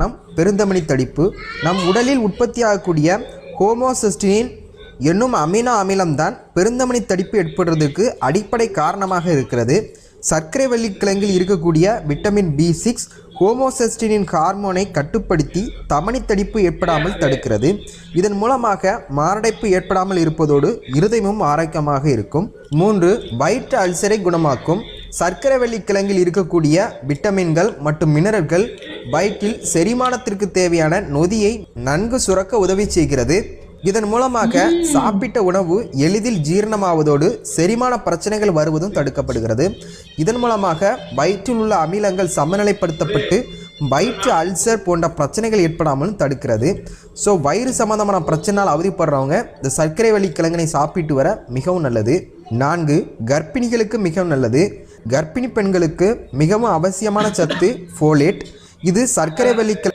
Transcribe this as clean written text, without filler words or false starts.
காரணம் பெருந்தமனி தடிப்பு. நம் உடலில் உற்பத்தியாகக்கூடிய ஹோமோசிஸ்டின் என்னும் அமினோ அமிலம்தான் பெருந்தமனி தடிப்பு ஏற்படுவதற்கு அடிப்படை காரணமாக இருக்கிறது. சர்க்கரை வள்ளிக்கிழங்கில் இருக்கக்கூடிய விட்டமின் B6 ஹோமோசிஸ்டினின் ஹார்மோனை கட்டுப்படுத்தி தமனி தடிப்பு ஏற்படாமல் தடுக்கிறது. இதன் மூலமாக மாரடைப்பு ஏற்படாமல் இருப்பதோடு இருதயமும் ஆரோக்கியமாக இருக்கும். 3. வயிற்று அல்சரை குணமாக்கும். சர்க்கரை வள்ளிக்கிழங்கில் இருக்கக்கூடிய விட்டமின்கள் மற்றும் மினரல்கள் வயிற்றில் செரிமானத்திற்கு தேவையான நொதியை நன்கு சுரக்க உதவி செய்கிறது. இதன் மூலமாக சாப்பிட்ட உணவு எளிதில் ஜீரணமாவதோடு செரிமான பிரச்சனைகள் வருவதும் தடுக்கப்படுகிறது. இதன் மூலமாக வயிற்றில் உள்ள அமிலங்கள் சமநிலைப்படுத்தப்பட்டு வயிற்று அல்சர் போன்ற பிரச்சனைகள் ஏற்படாமலும் தடுக்கிறது. ஸோ வயிறு சம்பந்தமான பிரச்சனையால் அவதிப்படுறவங்க இந்த சர்க்கரை வள்ளிக்கிழங்கினை சாப்பிட்டு வர மிகவும் நல்லது. 4. கர்ப்பிணிகளுக்கு மிகவும் நல்லது. கர்ப்பிணி பெண்களுக்கு மிகவும் அவசியமான சத்து ஃபோலேட். இது சர்க்கரை வள்ளிக்கிழங்கு